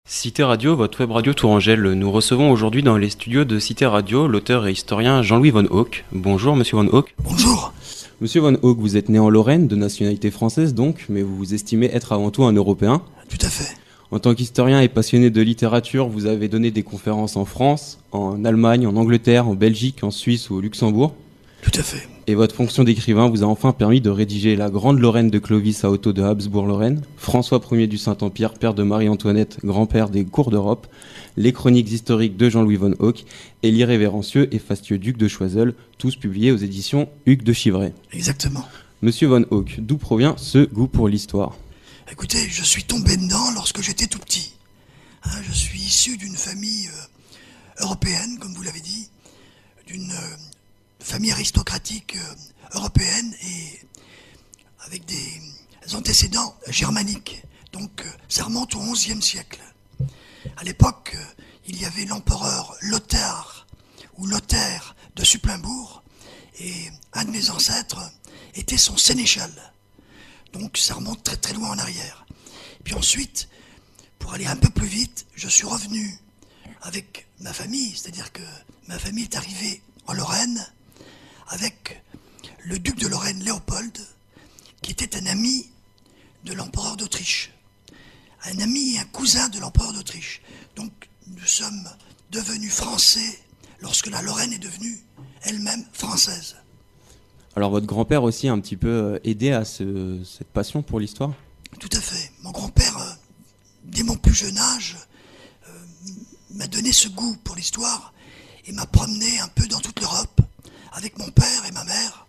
Cité Radio, votre web radio tourangelle. Nous recevons aujourd'hui dans les studios de Cité Radio l'auteur et historien Jean-Louis von Hauck. Bonjour Monsieur von Hauck. Bonjour. Monsieur von Hauck, vous êtes né en Lorraine, de nationalité française donc, mais vous vous estimez être avant tout un Européen. Tout à fait. En tant qu'historien et passionné de littérature, vous avez donné des conférences en France, en Allemagne, en Angleterre, en Belgique, en Suisse ou au Luxembourg. Tout à fait. Et votre fonction d'écrivain vous a enfin permis de rédiger La Grande Lorraine de Clovis à Otto de Habsbourg-Lorraine, François Ier du Saint-Empire, père de Marie-Antoinette, grand-père des cours d'Europe, les chroniques historiques de Jean-Louis von Hauck et l'irrévérencieux et fastueux duc de Choiseul, tous publiés aux éditions Hugues de Chivray. Exactement. Monsieur von Hauck, d'où provient ce goût pour l'histoire ? Écoutez, je suis tombé dedans lorsque j'étais tout petit. Je suis issu d'une famille européenne, comme vous l'avez dit, d'une famille aristocratique européenne et avec des antécédents germaniques. Donc ça remonte au XIe siècle. À l'époque, il y avait l'empereur Lothaire de Supplinbourg et un de mes ancêtres était son sénéchal. Donc ça remonte très très loin en arrière. Puis ensuite, pour aller un peu plus vite, je suis revenu avec ma famille, c'est-à-dire que ma famille est arrivée en Lorraine avec le duc de Lorraine Léopold, qui était un ami de l'empereur d'Autriche. Un ami et un cousin de l'empereur d'Autriche. Donc nous sommes devenus français lorsque la Lorraine est devenue elle-même française. Alors votre grand-père aussi a un petit peu aidé à cette passion pour l'histoire ? Tout à fait. Mon grand-père, dès mon plus jeune âge, m'a donné ce goût pour l'histoire et m'a promené un peu dans toute l'Europe avec mon père et ma mère.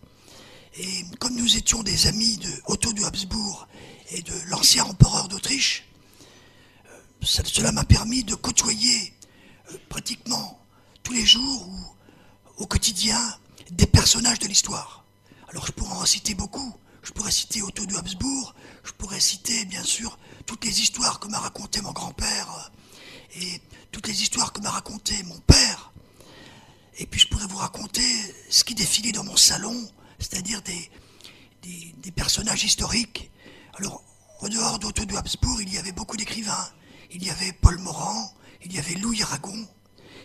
Et comme nous étions des amis de Otto de Habsbourg et de l'ancien empereur d'Autriche, cela m'a permis de côtoyer pratiquement tous les jours ou au quotidien des personnages de l'histoire. Alors je pourrais en citer beaucoup. Je pourrais citer Otto de Habsbourg, je pourrais citer bien sûr toutes les histoires que m'a raconté mon grand-père et toutes les histoires que m'a raconté mon père. Et puis je pourrais vous raconter ce qui défilait dans mon salon, c'est-à-dire des personnages historiques. Alors, au dehors d'Otto de Habsbourg, il y avait beaucoup d'écrivains. Il y avait Paul Morand, il y avait Louis Aragon,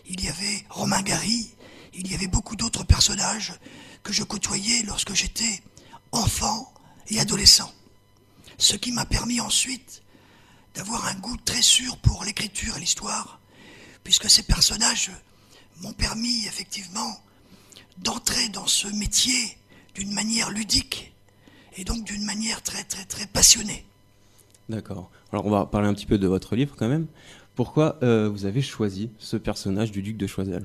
il y avait Romain Gary, il y avait beaucoup d'autres personnages que je côtoyais lorsque j'étais enfant et adolescent. Ce qui m'a permis ensuite d'avoir un goût très sûr pour l'écriture et l'histoire, puisque ces personnages m'ont permis effectivement d'entrer dans ce métier d'une manière ludique et donc d'une manière très très très passionnée. D'accord. Alors on va parler un petit peu de votre livre quand même. Pourquoi vous avez choisi ce personnage du duc de Choiseul ?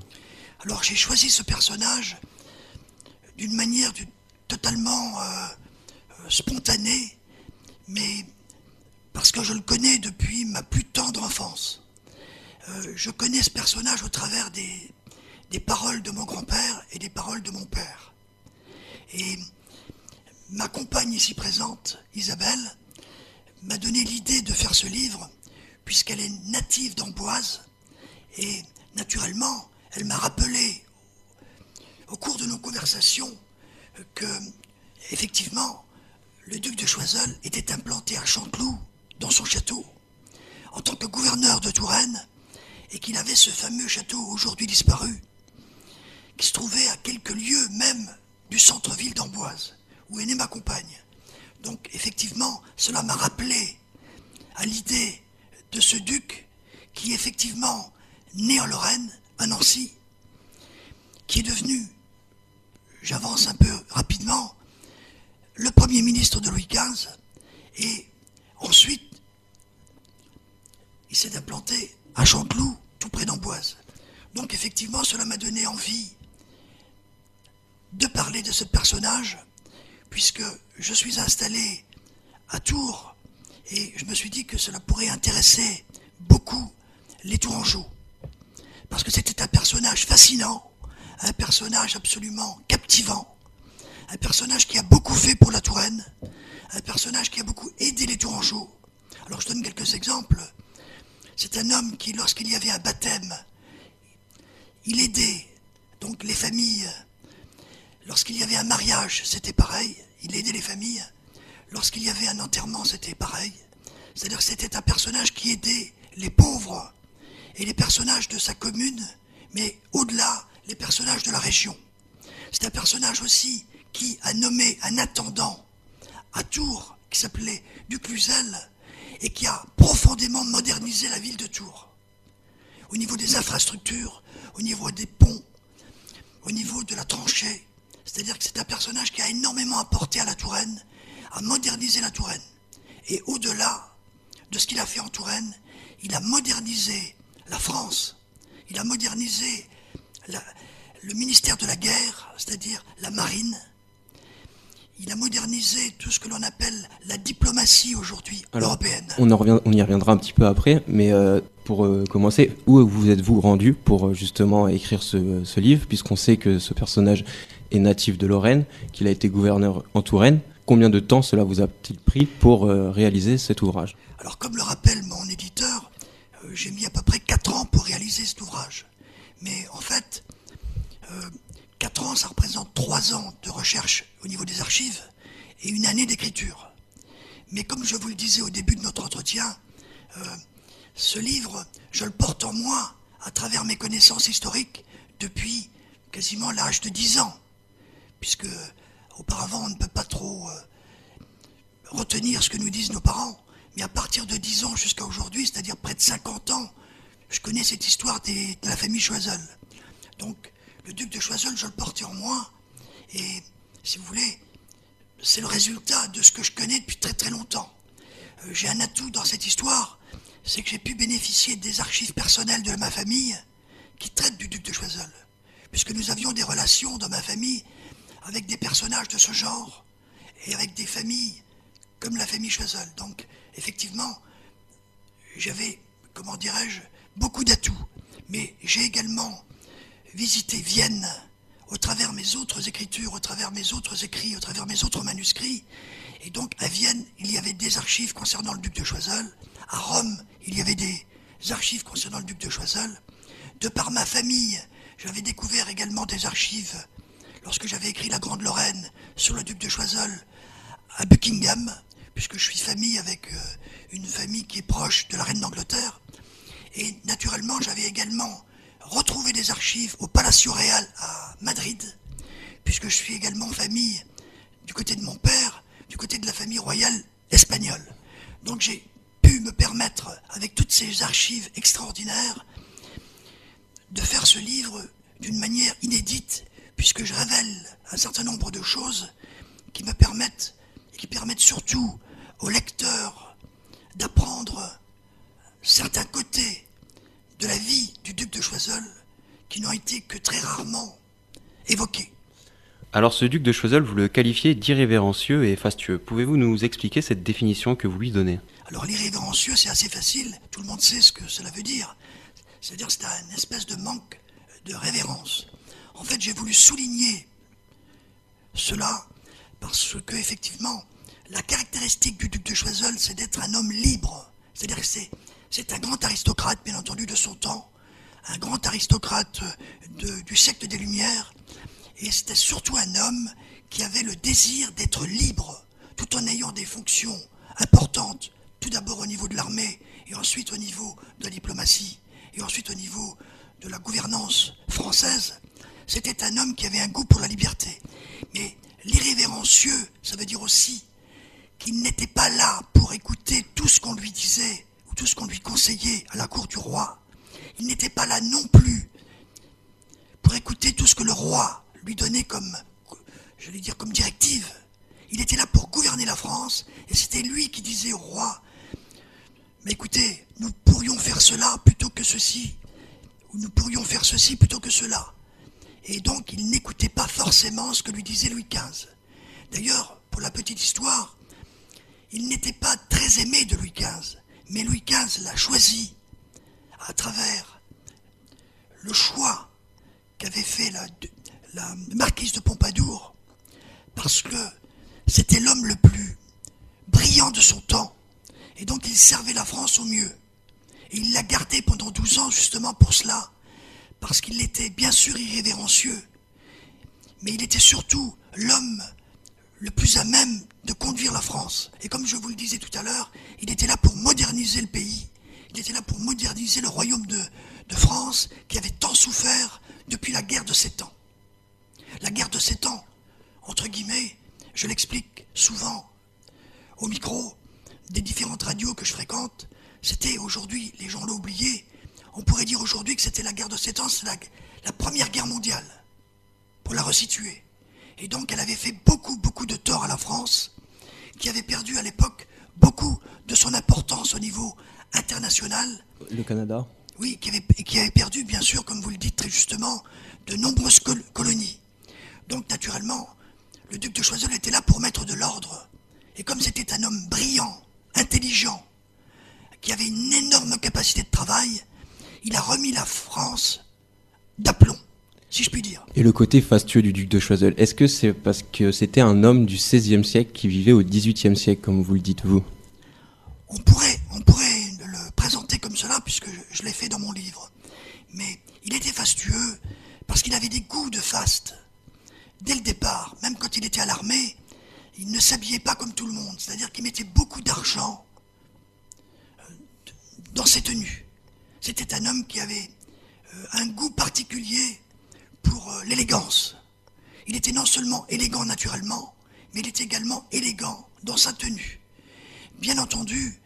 Alors j'ai choisi ce personnage d'une manière totalement spontanée, mais parce que je le connais depuis ma plus tendre enfance. Je connais ce personnage au travers des paroles de mon grand-père et des paroles de mon père. Et ma compagne ici présente, Isabelle, m'a donné l'idée de faire ce livre, puisqu'elle est native d'Amboise, et naturellement, elle m'a rappelé, au cours de nos conversations, que, effectivement, le duc de Choiseul était implanté à Chanteloup, dans son château, en tant que gouverneur de Touraine, et qu'il avait ce fameux château aujourd'hui disparu, qui se trouvait à quelques lieues même du centre-ville d'Amboise, où est née ma compagne. Donc effectivement, cela m'a rappelé à l'idée de ce duc qui est effectivement né en Lorraine, à Nancy, qui est devenu, j'avance un peu rapidement, le premier ministre de Louis XV, et ensuite, il s'est implanté à Chanteloup, tout près d'Amboise. Donc effectivement, cela m'a donné envie de parler de ce personnage, puisque je suis installé à Tours, et je me suis dit que cela pourrait intéresser beaucoup les Tourangeaux. Parce que c'était un personnage fascinant, un personnage absolument captivant, un personnage qui a beaucoup fait pour la Touraine, un personnage qui a beaucoup aidé les Tourangeaux. Alors je donne quelques exemples. C'est un homme qui, lorsqu'il y avait un baptême, il aidait donc les familles. Lorsqu'il y avait un mariage, c'était pareil, il aidait les familles. Lorsqu'il y avait un enterrement, c'était pareil. C'est-à-dire que c'était un personnage qui aidait les pauvres et les personnages de sa commune, mais au-delà, les personnages de la région. C'est un personnage aussi qui a nommé un intendant à Tours, qui s'appelait Ducluzel, et qui a profondément modernisé la ville de Tours. Au niveau des infrastructures, au niveau des ponts, au niveau de la tranchée. C'est-à-dire que c'est un personnage qui a énormément apporté à la Touraine, a modernisé la Touraine. Et au-delà de ce qu'il a fait en Touraine, il a modernisé la France, il a modernisé le ministère de la guerre, c'est-à-dire la marine. Il a modernisé tout ce que l'on appelle la diplomatie aujourd'hui européenne. On y reviendra un petit peu après, mais pour commencer, où vous êtes-vous rendu pour justement écrire ce livre, puisqu'on sait que ce personnage est natif de Lorraine, qu'il a été gouverneur en Touraine. Combien de temps cela vous a-t-il pris pour réaliser cet ouvrage? Alors, comme le rappelle mon éditeur, j'ai mis à peu près 4 ans pour réaliser cet ouvrage. Mais en fait, 4 ans, ça représente 3 ans de recherche au niveau des archives et 1 année d'écriture. Mais comme je vous le disais au début de notre entretien, ce livre, je le porte en moi à travers mes connaissances historiques depuis quasiment l'âge de 10 ans. Puisque auparavant, on ne peut pas trop retenir ce que nous disent nos parents. Mais à partir de 10 ans jusqu'à aujourd'hui, c'est-à-dire près de 50 ans, je connais cette histoire de la famille Choiseul. Donc, le duc de Choiseul, je le portais en moi. Et, si vous voulez, c'est le résultat de ce que je connais depuis très très longtemps. J'ai un atout dans cette histoire, c'est que j'ai pu bénéficier des archives personnelles de ma famille qui traitent du duc de Choiseul. Puisque nous avions des relations dans ma famille avec des personnages de ce genre et avec des familles comme la famille Choiseul. Donc, effectivement, j'avais, comment dirais-je, beaucoup d'atouts. Mais j'ai également visité Vienne au travers mes autres écritures, au travers mes autres écrits, au travers mes autres manuscrits. Et donc, à Vienne, il y avait des archives concernant le duc de Choiseul. À Rome, il y avait des archives concernant le duc de Choiseul. De par ma famille, j'avais découvert également des archives lorsque j'avais écrit La Grande Lorraine sur le duc de Choiseul à Buckingham, puisque je suis famille avec une famille qui est proche de la reine d'Angleterre. Et naturellement, j'avais également retrouvé des archives au Palacio Real à Madrid, puisque je suis également famille du côté de mon père, du côté de la famille royale espagnole. Donc j'ai pu me permettre, avec toutes ces archives extraordinaires, de faire ce livre d'une manière inédite, puisque je révèle un certain nombre de choses qui me permettent, et qui permettent surtout aux lecteurs d'apprendre certains côtés de la vie du duc de Choiseul qui n'ont été que très rarement évoqués. Alors ce duc de Choiseul, vous le qualifiez d'irrévérencieux et fastueux. Pouvez-vous nous expliquer cette définition que vous lui donnez? Alors l'irrévérencieux, c'est assez facile, tout le monde sait ce que cela veut dire. C'est-à-dire que c'est une espèce de manque de révérence. En fait, j'ai voulu souligner cela parce que, effectivement, la caractéristique du duc de Choiseul, c'est d'être un homme libre. C'est-à-dire que c'est un grand aristocrate, bien entendu, de son temps, un grand aristocrate du siècle des Lumières, et c'était surtout un homme qui avait le désir d'être libre, tout en ayant des fonctions importantes, tout d'abord au niveau de l'armée, et ensuite au niveau de la diplomatie, et ensuite au niveau de la gouvernance française. C'était un homme qui avait un goût pour la liberté. Mais l'irrévérencieux, ça veut dire aussi qu'il n'était pas là pour écouter tout ce qu'on lui disait ou tout ce qu'on lui conseillait à la cour du roi. Il n'était pas là non plus pour écouter tout ce que le roi lui donnait comme, j'allais dire, comme directive. Il était là pour gouverner la France et c'était lui qui disait au roi « Mais écoutez, nous pourrions faire cela plutôt que ceci, ou nous pourrions faire ceci plutôt que cela. » Et donc, il n'écoutait pas forcément ce que lui disait Louis XV. D'ailleurs, pour la petite histoire, il n'était pas très aimé de Louis XV, mais Louis XV l'a choisi à travers le choix qu'avait fait la marquise de Pompadour, parce que c'était l'homme le plus brillant de son temps, et donc il servait la France au mieux. Et il l'a gardé pendant 12 ans justement pour cela, parce qu'il était bien sûr irrévérencieux, mais il était surtout l'homme le plus à même de conduire la France. Et comme je vous le disais tout à l'heure, il était là pour moderniser le pays. Il était là pour moderniser le royaume de France qui avait tant souffert depuis la guerre de 7 ans. La guerre de 7 ans, entre guillemets, je l'explique souvent au micro des différentes radios que je fréquente, c'était aujourd'hui, les gens l'ont oublié, on pourrait dire aujourd'hui que c'était la guerre de 7 ans, c'est la première guerre mondiale, pour la resituer. Et donc elle avait fait beaucoup de tort à la France, qui avait perdu à l'époque beaucoup de son importance au niveau international. Le Canada? Oui, qui avait perdu, bien sûr, comme vous le dites très justement, de nombreuses colonies. Donc naturellement, le duc de Choiseul était là pour mettre de l'ordre. Et comme c'était un homme brillant, intelligent, qui avait une énorme capacité de travail, il a remis la France d'aplomb, si je puis dire. Et le côté fastueux du duc de Choiseul, est-ce que c'est parce que c'était un homme du XVIe siècle qui vivait au XVIIIe siècle, comme vous le dites vous? On pourrait le présenter comme cela, puisque je l'ai fait dans mon livre. Mais il était fastueux parce qu'il avait des goûts de faste. Dès le départ, même quand il était à l'armée, il ne s'habillait pas comme tout le monde. C'est-à-dire qu'il mettait beaucoup d'argent dans ses tenues. C'était un homme qui avait un goût particulier pour l'élégance. Il était non seulement élégant naturellement, mais il était également élégant dans sa tenue. Bien entendu,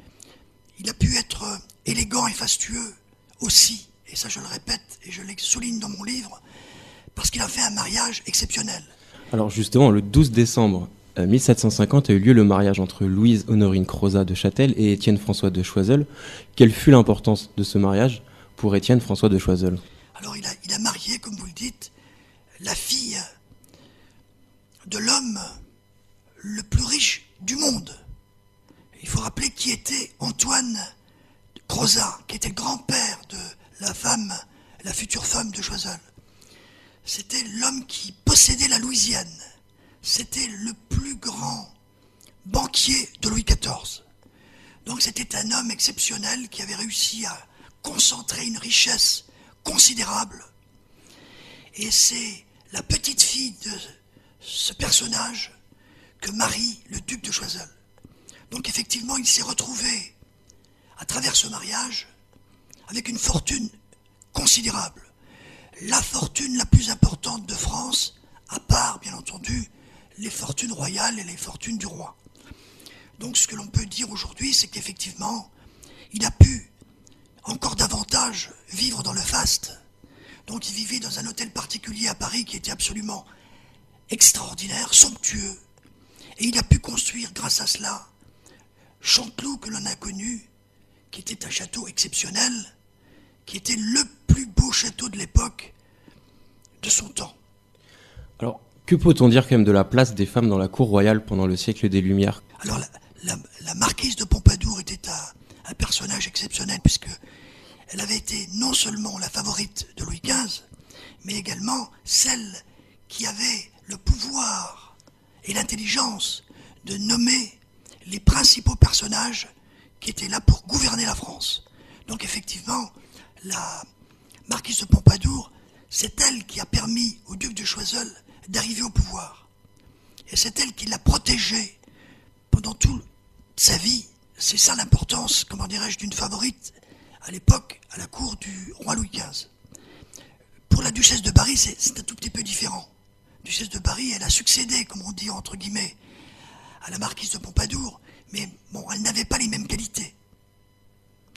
il a pu être élégant et fastueux aussi, et ça je le répète et je le souligne dans mon livre, parce qu'il a fait un mariage exceptionnel. Alors justement, le 12 décembre 1750 a eu lieu le mariage entre Louise Honorine Crozat de Châtel et Étienne François de Choiseul. Quelle fut l'importance de ce mariage pour Étienne François de Choiseul? Alors il a marié, comme vous le dites, la fille de l'homme le plus riche du monde. Il faut rappeler qui était Antoine Crozat, qui était le grand-père de la future femme de Choiseul. C'était l'homme qui possédait la Louisiane. C'était le plus grand banquier de Louis XIV. Donc c'était un homme exceptionnel qui avait réussi à concentrer une richesse considérable. Et c'est la petite fille de ce personnage que marie le duc de Choiseul. Donc effectivement, il s'est retrouvé, à travers ce mariage, avec une fortune considérable. La fortune la plus importante de France, à part, bien entendu, les fortunes royales et les fortunes du roi. Donc ce que l'on peut dire aujourd'hui, c'est qu'effectivement, il a pu encore davantage vivre dans le faste. Donc il vivait dans un hôtel particulier à Paris qui était absolument extraordinaire, somptueux. Et il a pu construire, grâce à cela, Chanteloup, que l'on a connu, qui était un château exceptionnel, qui était le plus beau château de l'époque, de son temps. Alors, que peut-on dire quand même de la place des femmes dans la cour royale pendant le siècle des Lumières? Alors, la marquise de Pompadour était un personnage exceptionnel, puisque elle avait été non seulement la favorite de Louis XV, mais également celle qui avait le pouvoir et l'intelligence de nommer les principaux personnages qui étaient là pour gouverner la France. Donc effectivement, la marquise de Pompadour, c'est elle qui a permis au duc de Choiseul d'arriver au pouvoir. Et c'est elle qui l'a protégé pendant toute sa vie. C'est ça l'importance, comment dirais-je, d'une favorite à l'époque, à la cour du roi Louis XV. Pour la duchesse de Berry, c'est un tout petit peu différent. La duchesse de Berry, elle a succédé, comme on dit entre guillemets, à la marquise de Pompadour, mais bon, elle n'avait pas les mêmes qualités.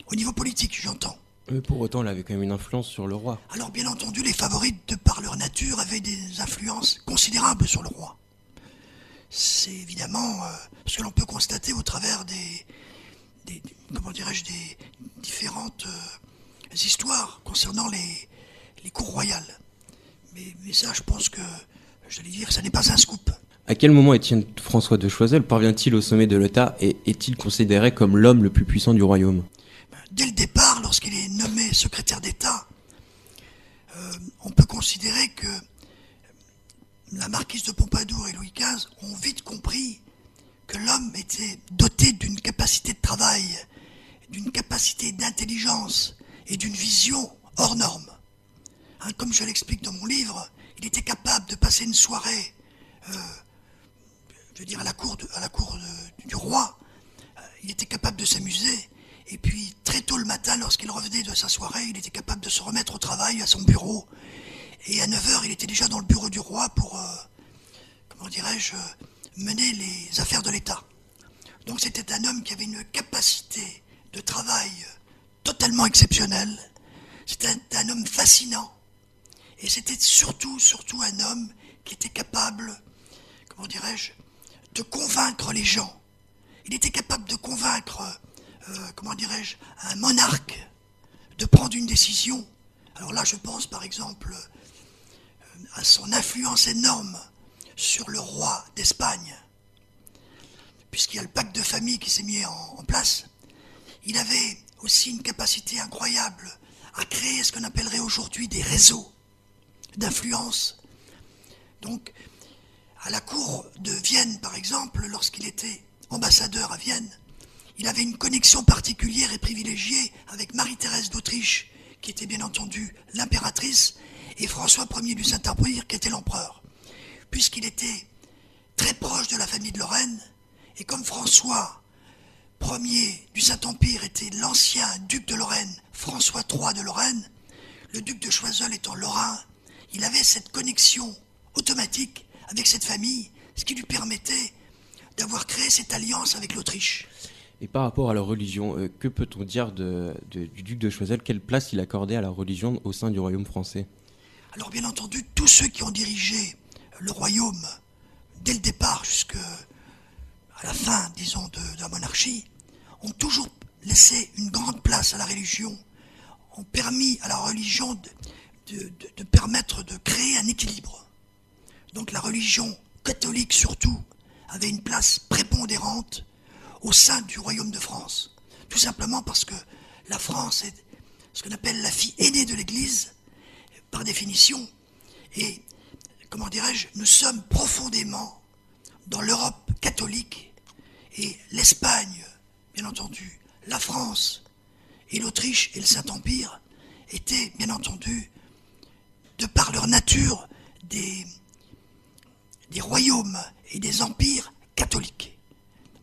Au niveau politique, j'entends. Mais pour autant, elle avait quand même une influence sur le roi. Alors bien entendu, les favorites, de par leur nature, avaient des influences considérables sur le roi. C'est évidemment ce que l'on peut constater au travers des différentes histoires concernant les cours royales. Mais ça, je pense que, j'allais dire, ça n'est pas un scoop. À quel moment Étienne François de Choiseul parvient-il au sommet de l'État et est-il considéré comme l'homme le plus puissant du royaume? Dès le départ, lorsqu'il est nommé secrétaire d'État, on peut considérer que la marquise de Pompadour et Louis XV ont vite compris que l'homme était doté d'une capacité de travail, d'une capacité d'intelligence et d'une vision hors norme. Comme je l'explique dans mon livre, il était capable de passer une soirée, à la cour du roi. Il était capable de s'amuser Et puis, très tôt le matin, lorsqu'il revenait de sa soirée, il était capable de se remettre au travail à son bureau. Et à 9 heures, il était déjà dans le bureau du roi pour, comment dirais-je, mener les affaires de l'État. Donc c'était un homme qui avait une capacité de travail totalement exceptionnelle. C'était un homme fascinant. Et c'était surtout un homme qui était capable, comment dirais-je, de convaincre les gens. Il était capable de convaincre, comment dirais-je, un monarque de prendre une décision. Alors là, je pense par exemple à son influence énorme sur le roi d'Espagne, puisqu'il y a le pacte de famille qui s'est mis en place. Il avait aussi une capacité incroyable à créer ce qu'on appellerait aujourd'hui des réseaux d'influence. Donc, à la cour de Vienne, par exemple, lorsqu'il était ambassadeur à Vienne, il avait une connexion particulière et privilégiée avec Marie-Thérèse d'Autriche, qui était bien entendu l'impératrice, et François Ier du Saint-Empire, qui était l'empereur. Puisqu'il était très proche de la famille de Lorraine, et comme François Ier du Saint-Empire était l'ancien duc de Lorraine, François III de Lorraine, le duc de Choiseul étant lorrain, il avait cette connexion automatique avec cette famille, ce qui lui permettait d'avoir créé cette alliance avec l'Autriche. Et par rapport à la religion, que peut-on dire du duc de Choiseul? Quelle place il accordait à la religion au sein du royaume français? Alors bien entendu, tous ceux qui ont dirigé le royaume dès le départ jusqu'à la fin, disons, de la monarchie, ont toujours laissé une grande place à la religion, ont permis à la religion de permettre de créer un équilibre. Donc la religion catholique surtout avait une place prépondérante au sein du royaume de France. Tout simplement parce que la France est ce qu'on appelle la fille aînée de l'Église, par définition, et, comment dirais-je, nous sommes profondément dans l'Europe catholique, et l'Espagne, bien entendu, la France, et l'Autriche et le Saint-Empire étaient, bien entendu, de par leur nature, des royaumes et des empires catholiques.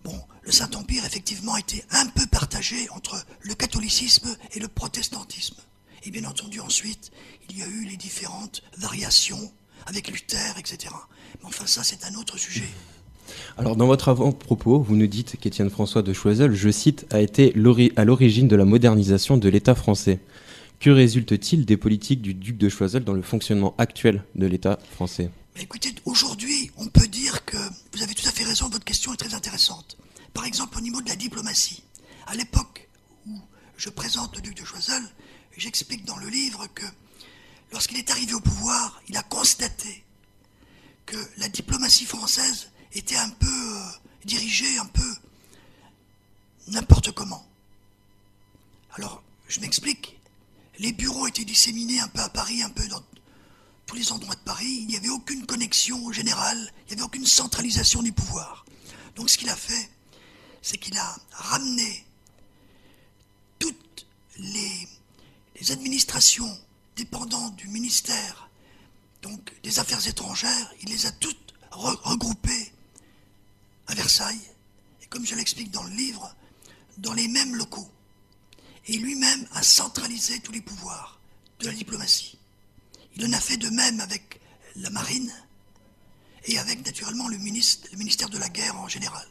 Bon, le Saint-Empire, effectivement, était un peu partagé entre le catholicisme et le protestantisme. Et bien entendu, ensuite, il y a eu les différentes variations avec Luther, etc. Mais enfin, ça, c'est un autre sujet. Alors, dans votre avant-propos, vous nous dites qu'Étienne François de Choiseul, je cite, a été à l'origine de la modernisation de l'État français. Que résulte-t-il des politiques du duc de Choiseul dans le fonctionnement actuel de l'État français? Mais écoutez, aujourd'hui, on peut dire que vous avez tout à fait raison, votre question est très intéressante. Par exemple, au niveau de la diplomatie, à l'époque où je présente le duc de Choiseul, j'explique dans le livre que lorsqu'il est arrivé au pouvoir, il a constaté que la diplomatie française était un peu dirigée, un peu n'importe comment. Alors, je m'explique. Les bureaux étaient disséminés un peu à Paris, un peu dans tous les endroits de Paris. Il n'y avait aucune connexion générale, il n'y avait aucune centralisation du pouvoir. Donc ce qu'il a fait, c'est qu'il a ramené toutes les administrations dépendantes du ministère, donc des Affaires étrangères, il les a toutes regroupées à Versailles, et comme je l'explique dans le livre, dans les mêmes locaux. Et lui-même a centralisé tous les pouvoirs de la diplomatie. Il en a fait de même avec la marine et avec naturellement le ministère de la guerre en général.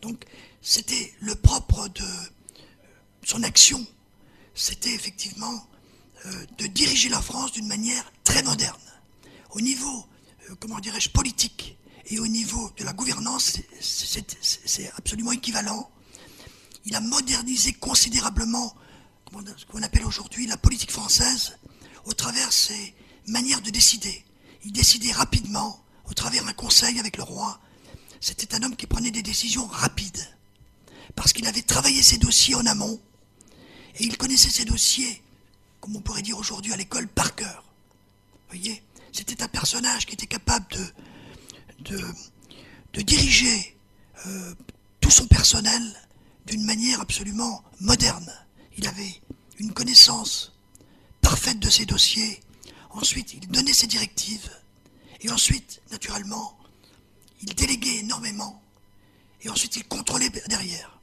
Donc c'était le propre de son action, c'était effectivement de diriger la France d'une manière très moderne. Au niveau, comment dirais-je, politique et au niveau de la gouvernance, c'est absolument équivalent. Il a modernisé considérablement ce qu'on appelle aujourd'hui la politique française au travers ses manières de décider. Il décidait rapidement au travers d'un conseil avec le roi. C'était un homme qui prenait des décisions rapides parce qu'il avait travaillé ses dossiers en amont et il connaissait ses dossiers, comme on pourrait dire aujourd'hui à l'école, par cœur. Vous voyez, c'était un personnage qui était capable de diriger tout son personnel d'une manière absolument moderne. Il avait une connaissance parfaite de ses dossiers. Ensuite, il donnait ses directives. Et ensuite, naturellement, il déléguait énormément. Et ensuite, il contrôlait derrière.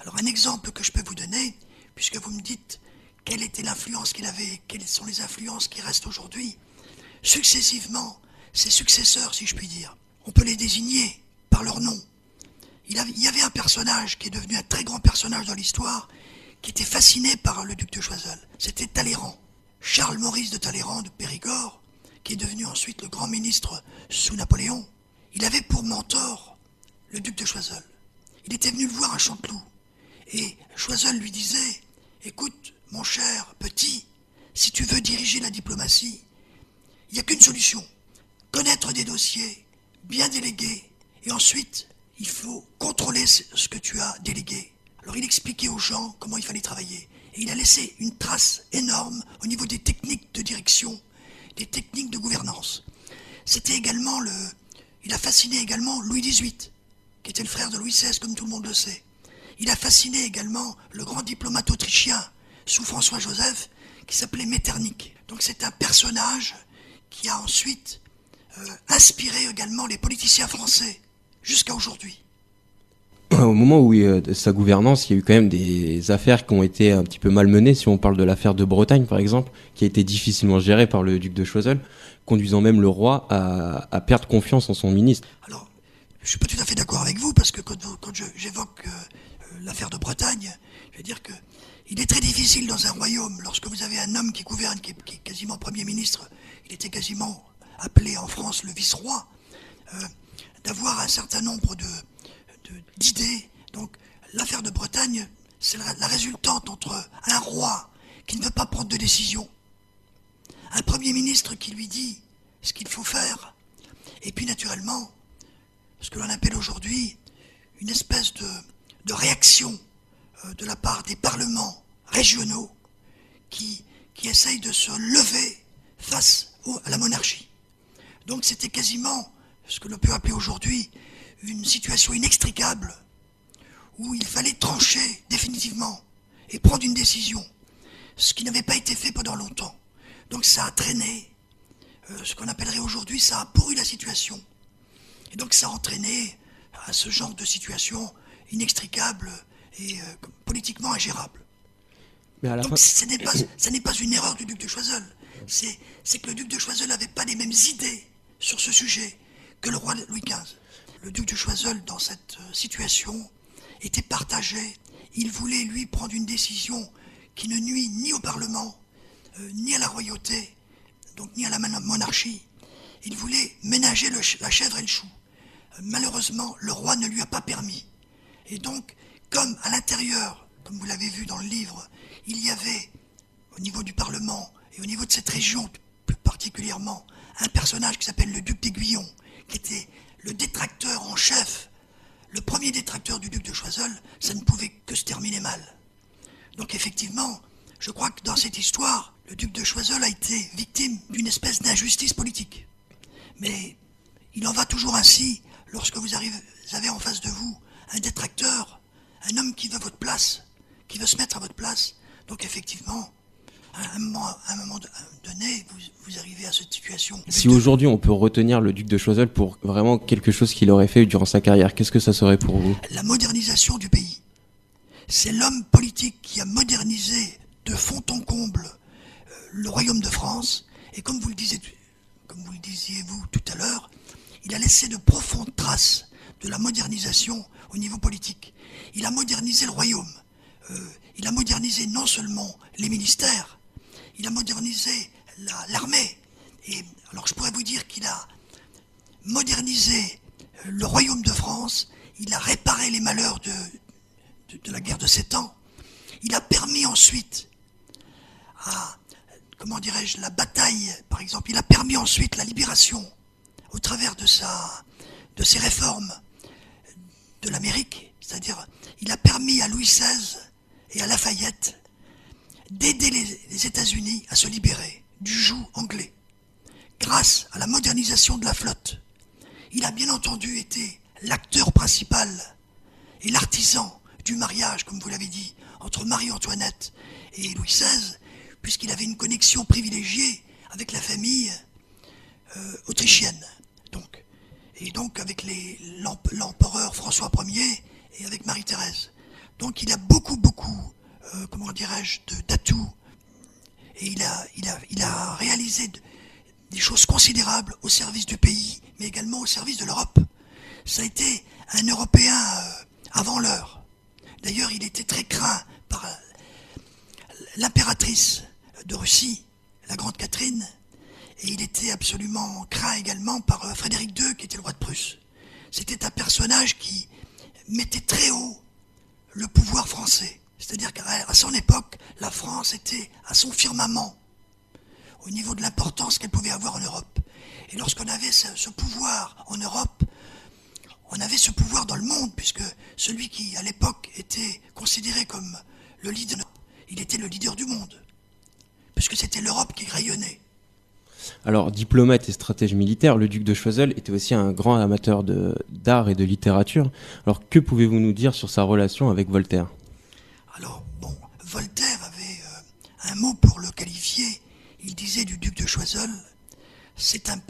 Alors un exemple que je peux vous donner, puisque vous me dites quelle était l'influence qu'il avait, quelles sont les influences qui restent aujourd'hui, successivement, ses successeurs, si je puis dire, on peut les désigner par leur nom. Il y avait un personnage qui est devenu un très grand personnage dans l'histoire, qui était fasciné par le duc de Choiseul. C'était Talleyrand. Charles-Maurice de Talleyrand de Périgord, qui est devenu ensuite le grand ministre sous Napoléon. Il avait pour mentor le duc de Choiseul. Il était venu le voir à Chanteloup. Et Choiseul lui disait, écoute, mon cher petit, si tu veux diriger la diplomatie, il n'y a qu'une solution. Connaître des dossiers, bien déléguer, et ensuite, il faut contrôler ce que tu as délégué. Alors il expliquait aux gens comment il fallait travailler. Et il a laissé une trace énorme au niveau des techniques de direction, des techniques de gouvernance. C'était également il a fasciné également Louis XVIII, qui était le frère de Louis XVI, comme tout le monde le sait. Il a fasciné également le grand diplomate autrichien, sous François-Joseph, qui s'appelait Metternich. Donc c'est un personnage qui a ensuite inspiré également les politiciens français, jusqu'à aujourd'hui. Au moment où sa gouvernance, il y a eu quand même des affaires qui ont été un petit peu malmenées, si on parle de l'affaire de Bretagne par exemple, qui a été difficilement gérée par le duc de Choiseul, conduisant même le roi à perdre confiance en son ministre. Alors, je ne suis pas tout à fait d'accord avec vous, parce que quand j'évoque l'affaire de Bretagne, je veux dire que il est très difficile dans un royaume, lorsque vous avez un homme qui gouverne, qui est quasiment Premier ministre, il était quasiment appelé en France le vice-roi, d'avoir un certain nombre d'idées. Donc l'affaire de Bretagne, c'est la résultante entre un roi qui ne veut pas prendre de décision, un Premier ministre qui lui dit ce qu'il faut faire, et puis naturellement, ce que l'on appelle aujourd'hui une espèce de réaction de la part des parlements régionaux qui essayent de se lever face à la monarchie. Donc c'était quasiment ce que l'on peut appeler aujourd'hui une situation inextricable où il fallait trancher définitivement et prendre une décision, ce qui n'avait pas été fait pendant longtemps. Donc ça a traîné, ce qu'on appellerait aujourd'hui, ça a pourri la situation. Et donc ça a entraîné à ce genre de situation inextricable et politiquement ingérable. Mais à la donc ce n'est pas une erreur du duc de Choiseul, c'est que le duc de Choiseul n'avait pas les mêmes idées sur ce sujet que le roi Louis XV. Le duc de Choiseul, dans cette situation, était partagé. Il voulait, lui, prendre une décision qui ne nuit ni au Parlement, ni à la royauté, donc ni à la monarchie. Il voulait ménager la chèvre et le chou. Malheureusement, le roi ne lui a pas permis. Et donc, comme à l'intérieur, comme vous l'avez vu dans le livre, il y avait, au niveau du Parlement, et au niveau de cette région plus particulièrement, un personnage qui s'appelle le duc d'Aiguillon, qui était le détracteur en chef, le premier détracteur du duc de Choiseul, ça ne pouvait que se terminer mal. Donc effectivement, je crois que dans cette histoire, le duc de Choiseul a été victime d'une espèce d'injustice politique. Mais il en va toujours ainsi lorsque vous avez en face de vous un détracteur, un homme qui veut votre place, qui veut se mettre à votre place. Donc effectivement, à un moment donné, vous arrivez à cette situation. Si aujourd'hui on peut retenir le duc de Choiseul pour vraiment quelque chose qu'il aurait fait durant sa carrière, qu'est-ce que ça serait pour vous ? La modernisation du pays. C'est l'homme politique qui a modernisé de fond en comble le royaume de France. Et comme vous le disiez vous tout à l'heure, il a laissé de profondes traces de la modernisation au niveau politique. Il a modernisé le royaume. Il a modernisé non seulement les ministères, il a modernisé l'armée. Et alors je pourrais vous dire qu'il a modernisé le royaume de France, il a réparé les malheurs de la guerre de 7 ans. Il a permis ensuite la bataille, par exemple, il a permis ensuite la libération au travers de ses réformes de l'Amérique, c'est-à-dire il a permis à Louis XVI et à Lafayette d'aider les États-Unis à se libérer du joug anglais grâce à la modernisation de la flotte. Il a bien entendu été l'acteur principal et l'artisan du mariage, comme vous l'avez dit, entre Marie-Antoinette et Louis XVI, puisqu'il avait une connexion privilégiée avec la famille autrichienne, et donc avec l'empereur François Ier et avec Marie-Thérèse. Donc il a beaucoup, comment dirais-je, d'atouts. Et il a réalisé des choses considérables au service du pays, mais également au service de l'Europe. Ça a été un Européen avant l'heure. D'ailleurs, il était très craint par l'impératrice de Russie, la Grande Catherine, et il était absolument craint également par Frédéric II, qui était le roi de Prusse. C'était un personnage qui mettait très haut le pouvoir français. C'est-à-dire qu'à son époque, la France était à son firmament au niveau de l'importance qu'elle pouvait avoir en Europe. Et lorsqu'on avait ce pouvoir en Europe, on avait ce pouvoir dans le monde, puisque celui qui, à l'époque, était considéré comme le leader, il était le leader du monde, puisque c'était l'Europe qui rayonnait. Alors, diplomate et stratège militaire, le duc de Choiseul était aussi un grand amateur d'art et de littérature. Alors, que pouvez-vous nous dire sur sa relation avec Voltaire ? Alors, bon, Voltaire avait un mot pour le qualifier. Il disait du duc de Choiseul, c'est un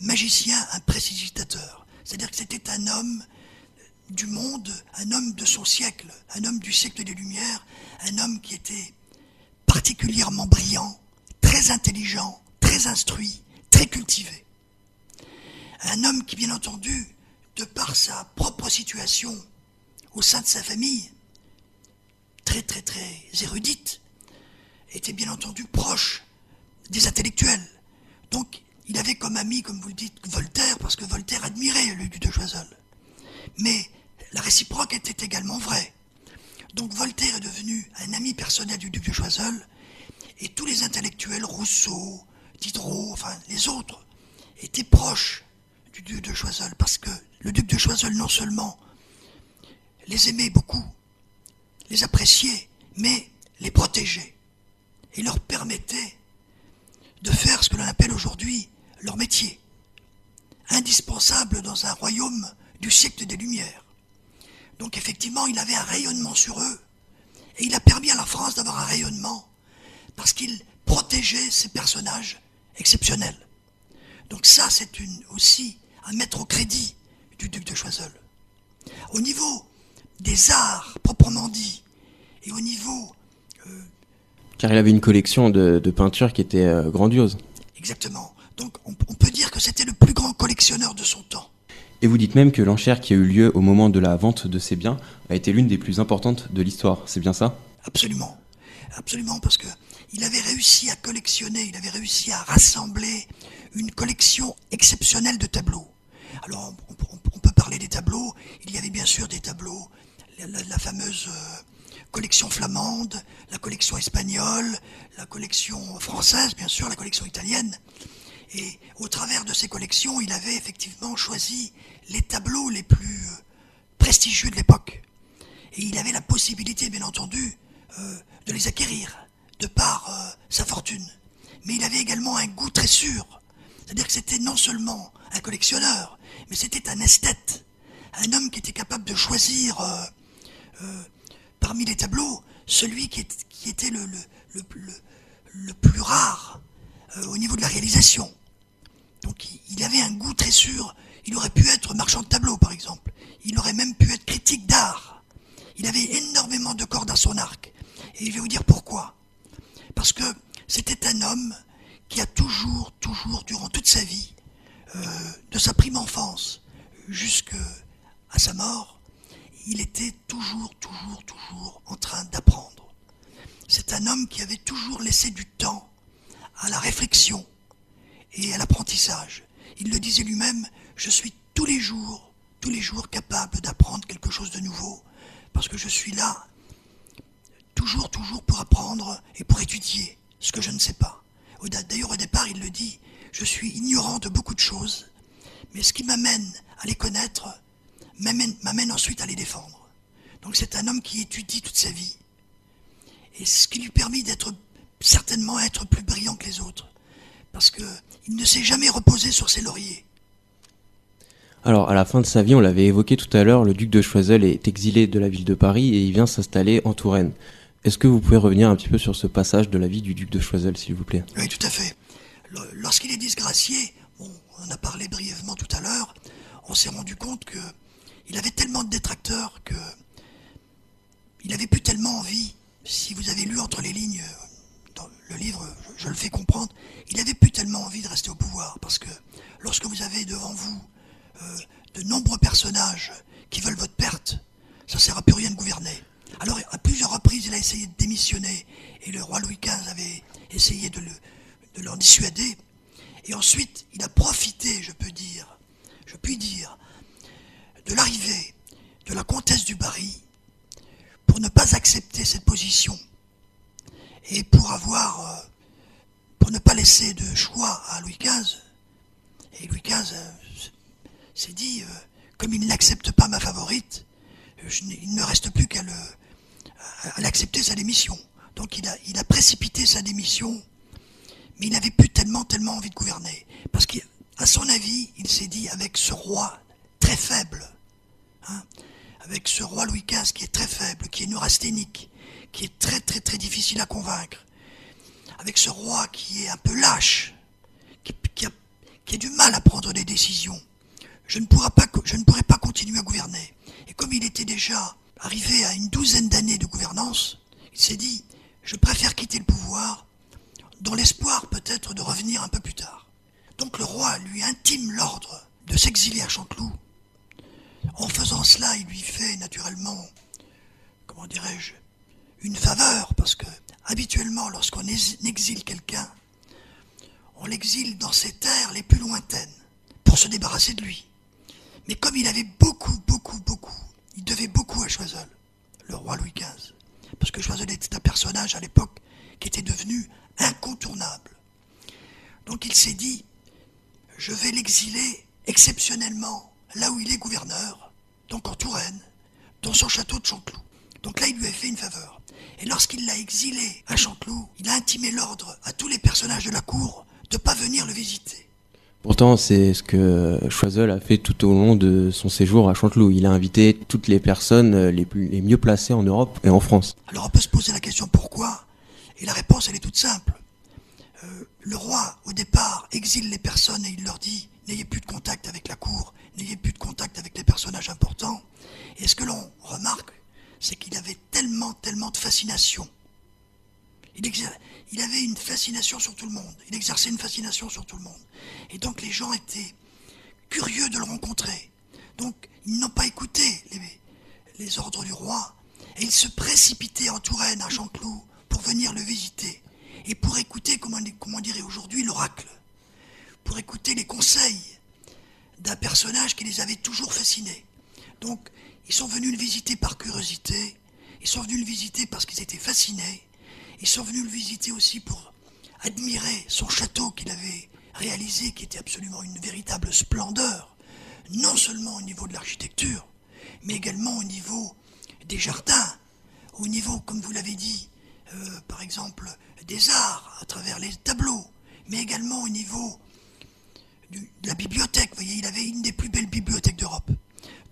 magicien, un prestidigitateur. C'est-à-dire que c'était un homme du monde, un homme de son siècle, un homme du siècle des Lumières, un homme qui était particulièrement brillant, très intelligent, très instruit, très cultivé. Un homme qui, bien entendu, de par sa propre situation au sein de sa famille, très érudite, était bien entendu proche des intellectuels. Donc, il avait comme ami, comme vous le dites, Voltaire, parce que Voltaire admirait le duc de Choiseul. Mais la réciproque était également vraie. Donc Voltaire est devenu un ami personnel du duc de Choiseul, et tous les intellectuels, Rousseau, Diderot, enfin les autres, étaient proches du duc de Choiseul, parce que le duc de Choiseul non seulement les aimait beaucoup, les appréciait, mais les protégeait, et leur permettait de faire ce que l'on appelle aujourd'hui leur métier, indispensable dans un royaume du siècle des Lumières. Donc effectivement, il avait un rayonnement sur eux, et il a permis à la France d'avoir un rayonnement, parce qu'il protégeait ces personnages exceptionnels. Donc ça, c'est aussi à mettre au crédit du duc de Choiseul. Au niveau des arts, proprement dit, et au niveau... Car il avait une collection de peintures qui était grandiose. Exactement. Donc on peut dire que c'était le plus grand collectionneur de son temps. Et vous dites même que l'enchère qui a eu lieu au moment de la vente de ses biens a été l'une des plus importantes de l'histoire. C'est bien ça ? Absolument. Absolument, parce que il avait réussi à collectionner, il avait réussi à rassembler une collection exceptionnelle de tableaux. Alors, on peut parler des tableaux. Il y avait bien sûr des tableaux, la fameuse collection flamande, la collection espagnole, la collection française, bien sûr, la collection italienne. Et au travers de ces collections, il avait effectivement choisi les tableaux les plus prestigieux de l'époque. Et il avait la possibilité, bien entendu, de les acquérir, de par sa fortune. Mais il avait également un goût très sûr. C'est-à-dire que c'était non seulement un collectionneur, mais c'était un esthète. Un homme qui était capable de choisir parmi les tableaux celui qui était le plus rare au niveau de la réalisation. Donc il avait un goût très sûr. Il aurait pu être marchand de tableaux, par exemple. Il aurait même pu être critique d'art. Il avait énormément de cordes à son arc. Et je vais vous dire pourquoi. Parce que c'était un homme qui a toujours, durant toute sa vie, de sa prime enfance jusqu'à sa mort, il était toujours en train d'apprendre. C'est un homme qui avait toujours laissé du temps à la réflexion et à l'apprentissage. Il le disait lui-même, je suis tous les jours capable d'apprendre quelque chose de nouveau, parce que je suis là, toujours pour apprendre et pour étudier ce que je ne sais pas. D'ailleurs, au départ, il le dit, je suis ignorant de beaucoup de choses, mais ce qui m'amène à les connaître m'amène ensuite à les défendre. Donc c'est un homme qui étudie toute sa vie, et ce qui lui permet certainement être plus brillant que les autres, parce qu'il ne s'est jamais reposé sur ses lauriers. Alors, à la fin de sa vie, on l'avait évoqué tout à l'heure, le duc de Choiseul est exilé de la ville de Paris et il vient s'installer en Touraine. Est-ce que vous pouvez revenir un petit peu sur ce passage de la vie du duc de Choiseul, s'il vous plaît ? Oui, tout à fait. Lorsqu'il est disgracié, on en a parlé brièvement tout à l'heure, on s'est rendu compte qu'il avait tellement de détracteurs qu'il il avait plus tellement envie, si vous avez lu entre les lignes dans le livre, je le fais comprendre, il avait plus tellement envie de rester au pouvoir, parce que lorsque vous avez devant vous de nombreux personnages qui veulent votre perte, ça sert à plus rien de gouverner. Alors à plusieurs reprises, il a essayé de démissionner, et le roi Louis XV avait essayé de l'en dissuader, et ensuite il a profité, je puis dire, de l'arrivée de la comtesse du Barry pour ne pas accepter cette position et pour ne pas laisser de choix à Louis XV. Et Louis XV s'est dit, comme il n'accepte pas ma favorite, il ne me reste plus qu'à accepter sa démission. Donc il a précipité sa démission, mais il n'avait plus tellement envie de gouverner. Parce qu'à son avis, il s'est dit, avec ce roi très faible, avec ce roi Louis XV qui est très faible, qui est neurasthénique, qui est très difficile à convaincre, avec ce roi qui est un peu lâche, qui a du mal à prendre des décisions, je ne pourrais pas continuer à gouverner. Et comme il était déjà arrivé à une 12aine d'années de gouvernance, il s'est dit, je préfère quitter le pouvoir, dans l'espoir peut-être de revenir un peu plus tard. Donc le roi lui intime l'ordre de s'exiler à Chanteloup. En faisant cela, il lui fait naturellement, comment dirais-je, une faveur, parce que habituellement, lorsqu'on exile quelqu'un, on l'exile dans ses terres les plus lointaines, pour se débarrasser de lui. Mais comme il avait il devait beaucoup à Choiseul, le roi Louis XV, parce que Choiseul était un personnage à l'époque qui était devenu incontournable. Donc il s'est dit, je vais l'exiler exceptionnellement là où il est gouverneur, donc en Touraine, dans son château de Chanteloup. Donc là, il lui a fait une faveur. Et lorsqu'il l'a exilé à Chanteloup, il a intimé l'ordre à tous les personnages de la cour de ne pas venir le visiter. Pourtant, c'est ce que Choiseul a fait tout au long de son séjour à Chanteloup. Il a invité toutes les personnes les mieux placées en Europe et en France. Alors on peut se poser la question pourquoi, et la réponse elle est toute simple. Le roi, au départ, exile les personnes et il leur dit « N'ayez plus de contact avec la cour, n'ayez plus de contact avec les personnages importants. » Et ce que l'on remarque, c'est qu'il avait tellement de fascination. Il avait une fascination sur tout le monde. Il exerçait une fascination sur tout le monde. Et donc les gens étaient curieux de le rencontrer. Donc ils n'ont pas écouté les ordres du roi. Et ils se précipitaient en Touraine, à Chanteloup, pour venir le visiter. Et pour écouter, comment dirait aujourd'hui, l'oracle. Pour écouter les conseils d'un personnage qui les avait toujours fascinés. Donc ils sont venus le visiter par curiosité. Ils sont venus le visiter parce qu'ils étaient fascinés. Ils sont venus le visiter aussi pour admirer son château qu'il avait réalisé, qui était absolument une véritable splendeur, non seulement au niveau de l'architecture, mais également au niveau des jardins, au niveau, comme vous l'avez dit, par exemple, des arts, à travers les tableaux, mais également au niveau de la bibliothèque. Vous voyez, il avait une des plus belles bibliothèques d'Europe.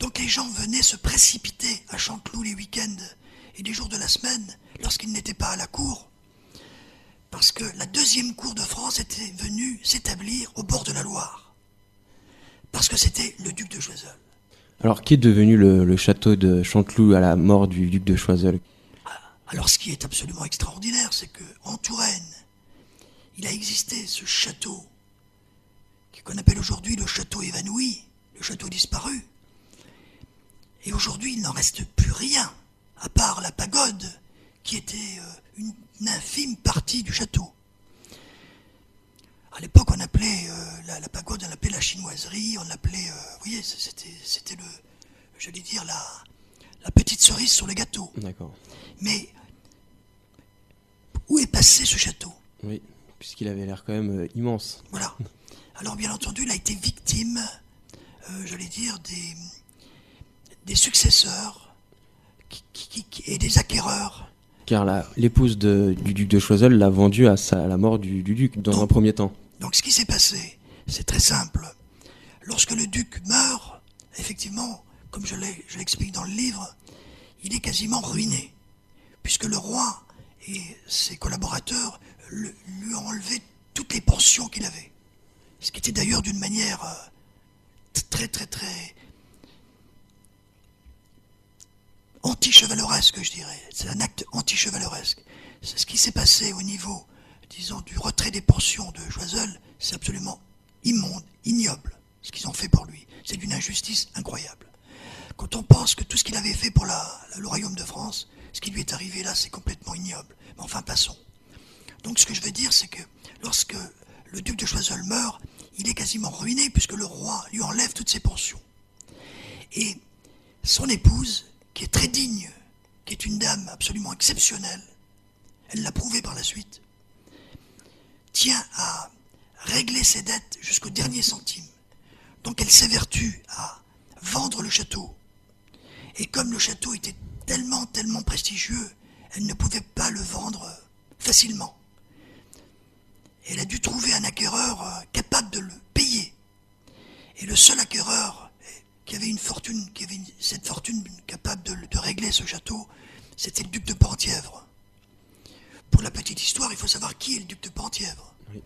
Donc les gens venaient se précipiter à Chanteloup les week-ends et les jours de la semaine, lorsqu'ils n'étaient pas à la cour, parce que la deuxième cour de France était venue s'établir au bord de la Loire, parce que c'était le duc de Choiseul. Alors, qui est devenu le château de Chanteloup à la mort du duc de Choiseul ? Alors, ce qui est absolument extraordinaire, c'est qu'en Touraine, il a existé ce château, qu'on appelle aujourd'hui le château évanoui, le château disparu. Et aujourd'hui, il n'en reste plus rien, à part la pagode, qui était une infime partie du château. À l'époque, on appelait la pagode, on l'appelait la chinoiserie, on l'appelait, vous voyez, c'était j'allais dire, la petite cerise sur le gâteau. D'accord. Mais où est passé ce château ? Oui, puisqu'il avait l'air quand même immense. Voilà. Alors, bien entendu, il a été victime, j'allais dire, des successeurs et des acquéreurs. Car l'épouse du duc de Choiseul l'a vendu à la mort du duc dans un premier temps. Donc ce qui s'est passé, c'est très simple. Lorsque le duc meurt, effectivement, comme je l'explique dans le livre, il est quasiment ruiné, puisque le roi et ses collaborateurs lui ont enlevé toutes les pensions qu'il avait. Ce qui était d'ailleurs d'une manière très anti-chevaleresque, je dirais. C'est un acte anti-chevaleresque. C'est ce qui s'est passé au niveau, disons, du retrait des pensions de Choiseul. C'est absolument immonde, ignoble, ce qu'ils ont fait pour lui. C'est d'une injustice incroyable. Quand on pense que tout ce qu'il avait fait pour le royaume de France, ce qui lui est arrivé là, c'est complètement ignoble. Mais enfin, passons. Donc ce que je veux dire, c'est que lorsque le duc de Choiseul meurt, il est quasiment ruiné puisque le roi lui enlève toutes ses pensions. Et son épouse, qui est très digne, qui est une dame absolument exceptionnelle, elle l'a prouvé par la suite, tient à régler ses dettes jusqu'au dernier centime. Donc elle s'évertue à vendre le château. Et comme le château était tellement prestigieux, elle ne pouvait pas le vendre facilement. Elle a dû trouver un acquéreur capable de le payer. Et le seul acquéreur qui avait cette fortune capable de régler ce château, c'était le duc de Penthièvre. Pour la petite histoire, il faut savoir qui est le duc de Penthièvre. Oui.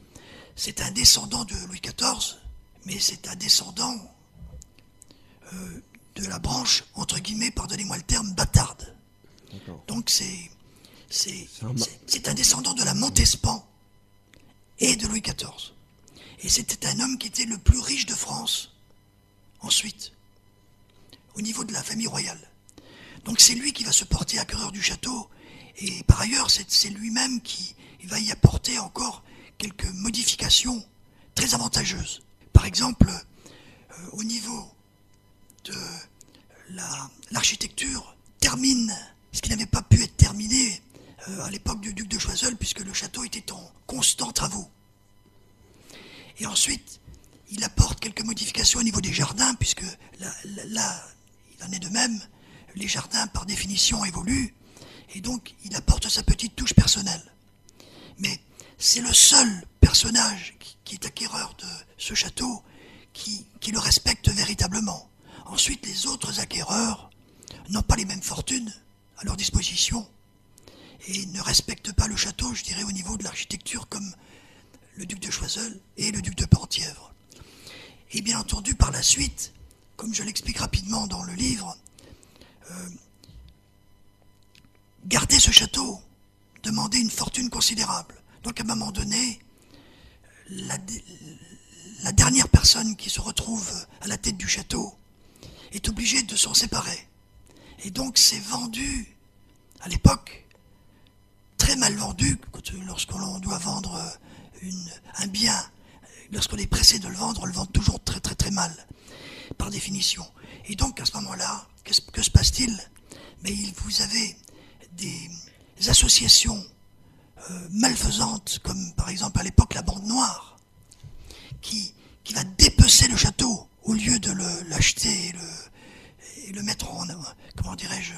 C'est un descendant de Louis XIV, mais c'est un descendant de la branche, entre guillemets, pardonnez-moi le terme, bâtarde. Donc c'est un descendant de la Montespan et de Louis XIV. Et c'était un homme qui était le plus riche de France, ensuite, au niveau de la famille royale. Donc c'est lui qui va se porter acquéreur du château, et par ailleurs c'est lui-même qui va y apporter encore quelques modifications très avantageuses. Par exemple, au niveau de l'architecture, termine ce qui n'avait pas pu être terminé à l'époque du duc de Choiseul, puisque le château était en constants travaux. Et ensuite, il apporte quelques modifications au niveau des jardins, puisque là, il en est de même, les jardins par définition évoluent, et donc il apporte sa petite touche personnelle. Mais c'est le seul personnage qui est acquéreur de ce château qui le respecte véritablement. Ensuite, les autres acquéreurs n'ont pas les mêmes fortunes à leur disposition et ne respectent pas le château, je dirais, au niveau de l'architecture, comme le duc de Choiseul et le duc de Penthièvre. Et bien entendu, par la suite, comme je l'explique rapidement dans le livre, garder ce château demandait une fortune considérable. Donc à un moment donné, la dernière personne qui se retrouve à la tête du château est obligée de s'en séparer. Et donc c'est vendu, à l'époque, très mal vendu, lorsqu'on doit vendre un bien, lorsqu'on est pressé de le vendre, on le vend toujours très mal, par définition. Et donc à ce moment-là, que se passe-t-il? Mais vous avez des associations malfaisantes, comme par exemple à l'époque la Bande Noire, qui va dépecer le château au lieu de l'acheter et le mettre en, comment dirais-je,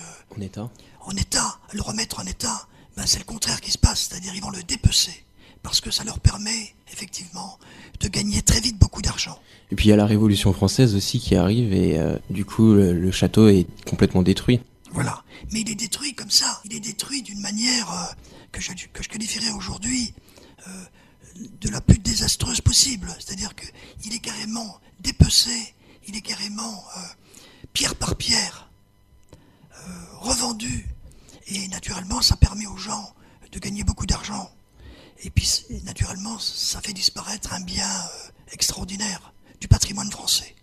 en état, le remettre en état. Ben c'est le contraire qui se passe, c'est-à-dire ils vont le dépecer, parce que ça leur permet effectivement de gagner très vite beaucoup d'argent. Et puis il y a la Révolution française aussi qui arrive et du coup le château est complètement détruit. Voilà, mais il est détruit comme ça, il est détruit d'une manière que je qualifierais aujourd'hui de la plus désastreuse possible, c'est-à-dire qu'il est carrément dépecé, il est carrément pierre par pierre revendu, et naturellement ça permet aux gens de gagner beaucoup d'argent, et puis naturellement ça fait disparaître un bien extraordinaire du patrimoine français.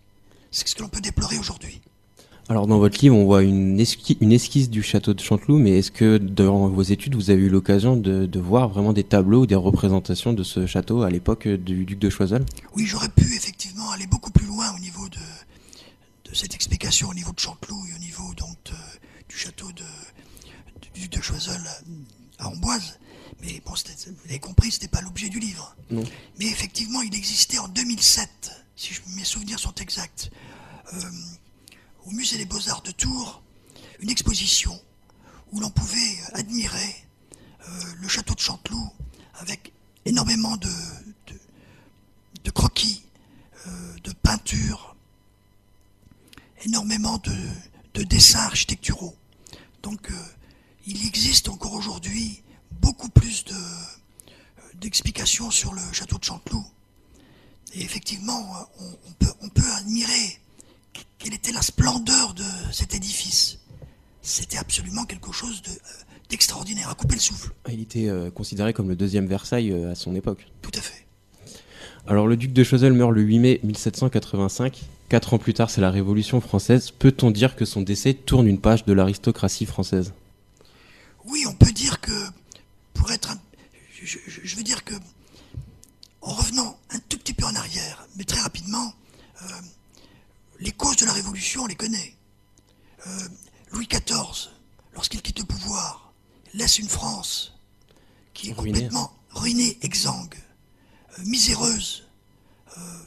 C'est ce que l'on peut déplorer aujourd'hui. Alors dans votre livre, on voit une esquisse du château de Chanteloup, mais est-ce que dans vos études, vous avez eu l'occasion de voir vraiment des tableaux ou des représentations de ce château à l'époque du duc de Choiseul? Oui, j'aurais pu effectivement aller beaucoup plus loin au niveau de cette explication, au niveau de Chanteloup et au niveau donc du château du duc de Choiseul à Amboise. Mais bon, vous avez compris, ce n'était pas l'objet du livre. Non. Mais effectivement, il existait en 2007, si mes souvenirs sont exacts, au Musée des Beaux-Arts de Tours, une exposition où l'on pouvait admirer le château de Chanteloup avec énormément de croquis, de peintures, énormément de dessins architecturaux. Donc il existe encore aujourd'hui beaucoup plus d'explications sur le château de Chanteloup. Et effectivement, on peut admirer quelle était la splendeur de cet édifice. c'était absolument quelque chose d'extraordinaire, à couper le souffle. Il était considéré comme le deuxième Versailles à son époque. Tout à fait. Alors le duc de Choiseul meurt le 8 mai 1785. 4 ans plus tard, c'est la Révolution française. Peut-on dire que son décès tourne une page de l'aristocratie française? Oui, on peut dire que, pour être je veux dire que, en revenant un tout petit peu en arrière, mais très rapidement, les causes de la Révolution, on les connaît. Louis XIV, lorsqu'il quitte le pouvoir, laisse une France qui est complètement ruinée, exsangue, miséreuse.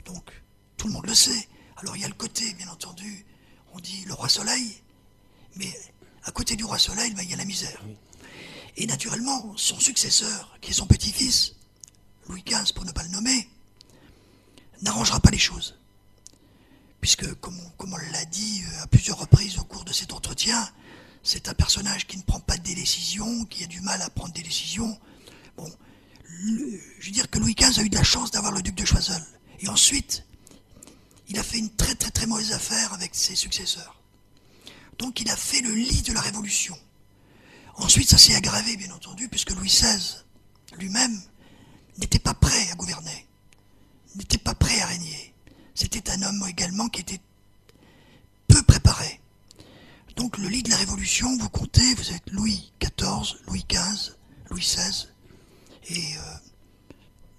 Donc, tout le monde le sait. Alors, il y a le côté, bien entendu, on dit le roi Soleil, mais à côté du roi Soleil, il y a la misère. Et naturellement, son successeur, qui est son petit-fils, Louis XV pour ne pas le nommer, n'arrangera pas les choses. Puisque, comme on l'a dit à plusieurs reprises au cours de cet entretien, c'est un personnage qui ne prend pas des décisions, qui a du mal à prendre des décisions. Bon, je veux dire que Louis XV a eu de la chance d'avoir le duc de Choiseul. Et ensuite, il a fait une très très très mauvaise affaire avec ses successeurs. Donc il a fait le lit de la Révolution. Ensuite, ça s'est aggravé, bien entendu, puisque Louis XVI, lui-même, n'était pas prêt à gouverner, n'était pas prêt à régner. C'était un homme également qui était peu préparé. Donc le lit de la Révolution, vous comptez, vous êtes Louis XIV, Louis XV, Louis XVI, et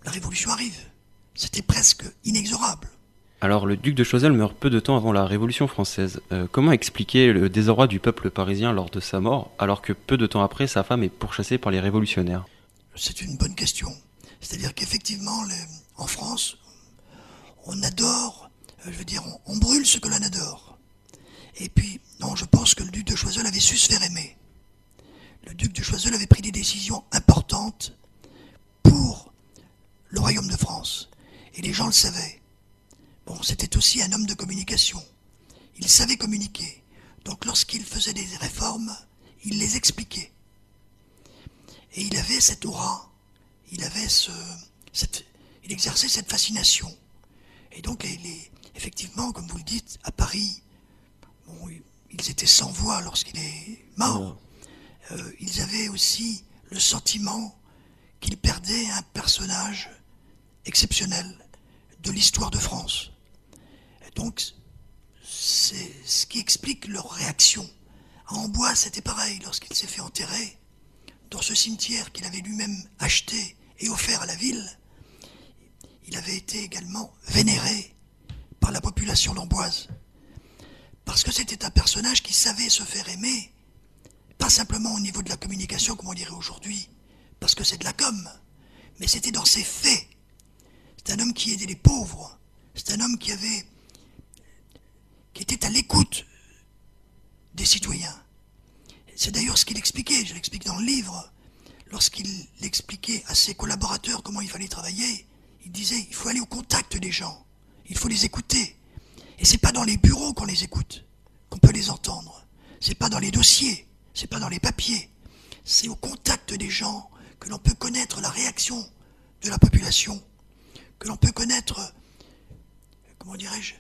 la Révolution arrive. C'était presque inexorable. Alors le duc de Choiseul meurt peu de temps avant la Révolution française. Comment expliquer le désarroi du peuple parisien lors de sa mort, alors que peu de temps après, sa femme est pourchassée par les révolutionnaires? C'est une bonne question. C'est-à-dire qu'effectivement, en France, on adore, on brûle ce que l'on adore. Et puis, non, je pense que le duc de Choiseul avait su se faire aimer. Le duc de Choiseul avait pris des décisions importantes pour le royaume de France. Et les gens le savaient. Bon, c'était aussi un homme de communication. Il savait communiquer. Donc lorsqu'il faisait des réformes, il les expliquait. Et il avait cette aura, il exerçait cette fascination. Et donc, effectivement, comme vous le dites, à Paris, bon, ils étaient sans voix lorsqu'il est mort. Ils avaient aussi le sentiment qu'ils perdaient un personnage exceptionnel de l'histoire de France. Et donc, c'est ce qui explique leur réaction. À Amboise, c'était pareil, lorsqu'il s'est fait enterrer, dans ce cimetière qu'il avait lui-même acheté et offert à la ville, il avait été également vénéré par la population d'Amboise. Parce que c'était un personnage qui savait se faire aimer, pas simplement au niveau de la communication, comme on dirait aujourd'hui, parce que c'est de la com, mais c'était dans ses faits. C'est un homme qui aidait les pauvres, c'est un homme qui était à l'écoute des citoyens. C'est d'ailleurs ce qu'il expliquait, je l'explique dans le livre, lorsqu'il expliquait à ses collaborateurs comment il fallait travailler, il disait, il faut aller au contact des gens, il faut les écouter. Et c'est pas dans les bureaux qu'on les écoute, qu'on peut les entendre. C'est pas dans les dossiers, c'est pas dans les papiers. C'est au contact des gens que l'on peut connaître la réaction de la population, que l'on peut connaître, comment dirais-je,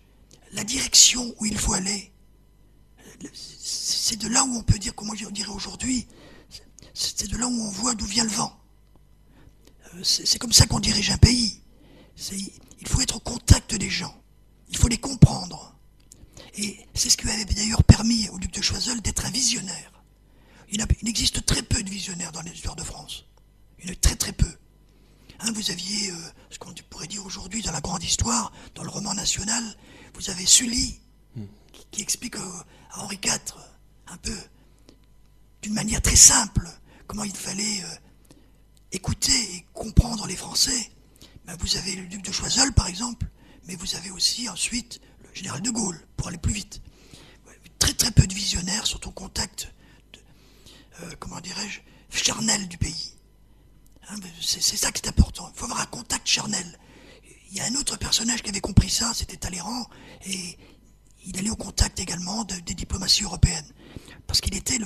la direction où il faut aller. C'est de là où on peut dire, comment on dirait aujourd'hui, c'est de là où on voit d'où vient le vent. C'est comme ça qu'on dirige un pays. Il faut être au contact des gens. Il faut les comprendre. Et c'est ce qui avait d'ailleurs permis au duc de Choiseul d'être un visionnaire. Il existe très peu de visionnaires dans l'histoire de France. Il y en a très très peu. Vous aviez, ce qu'on pourrait dire aujourd'hui dans la grande histoire, dans le roman national, vous avez Sully, qui explique à Henri IV, un peu, d'une manière très simple, comment il fallait écouter et comprendre les Français. Vous avez le duc de Choiseul, par exemple, mais vous avez aussi ensuite le général de Gaulle, pour aller plus vite. Très très peu de visionnaires sont au contact, charnel du pays. C'est ça qui est important. Il faut avoir un contact charnel. Il y a un autre personnage qui avait compris ça, c'était Talleyrand, et il allait au contact également des diplomaties européennes, parce qu'il était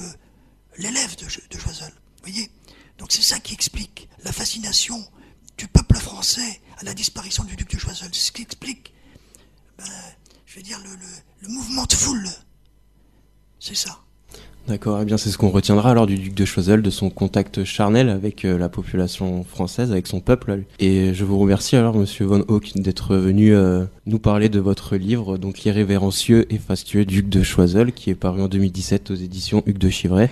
l'élève de Choiseul. Vous voyez ? Donc c'est ça qui explique la fascination du peuple français à la disparition du duc de Choiseul. C'est ce qui explique, le mouvement de foule. C'est ça. D'accord, eh bien c'est ce qu'on retiendra alors du duc de Choiseul, de son contact charnel avec la population française, avec son peuple. Et je vous remercie alors, monsieur von Hauck, d'être venu nous parler de votre livre, donc L'irrévérencieux et fastueux duc de Choiseul, qui est paru en 2017 aux éditions Hugues de Chivray.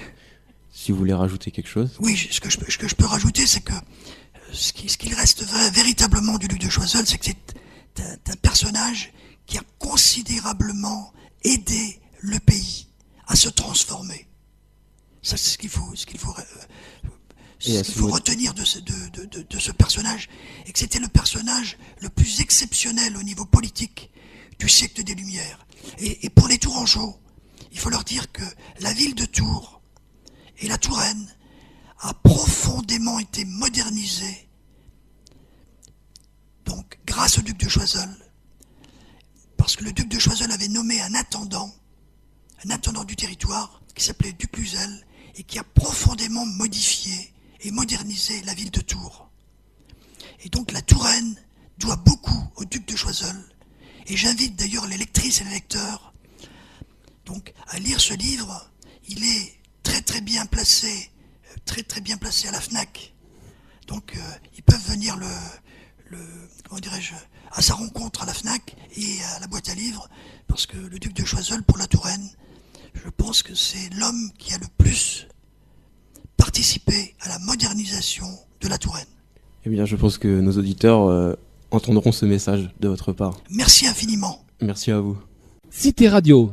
Si vous voulez rajouter quelque chose. Oui, ce que je peux rajouter, c'est que ce qu'il reste véritablement du duc de Choiseul, c'est que c'est un personnage qui a considérablement aidé le pays à se transformer. Ça, c'est ce qu'il faut retenir de ce personnage, et que c'était le personnage le plus exceptionnel au niveau politique du siècle des Lumières. Et pour les Tourangeaux, il faut leur dire que la ville de Tours et la Touraine a profondément été modernisée, donc grâce au duc de Choiseul, parce que le duc de Choiseul avait nommé un intendant du territoire qui s'appelait Duc Luzel et qui a profondément modifié et modernisé la ville de Tours. Et donc la Touraine doit beaucoup au duc de Choiseul, et j'invite d'ailleurs les lectrices et les lecteurs donc à lire ce livre. Il est très très bien placé à la FNAC. Donc ils peuvent venir à sa rencontre à la FNAC et à la boîte à livres, parce que le duc de Choiseul, pour la Touraine, je pense que c'est l'homme qui a le plus participé à la modernisation de la Touraine. Eh bien, je pense que nos auditeurs entendront ce message de votre part. Merci infiniment. Merci à vous. Cité Radio.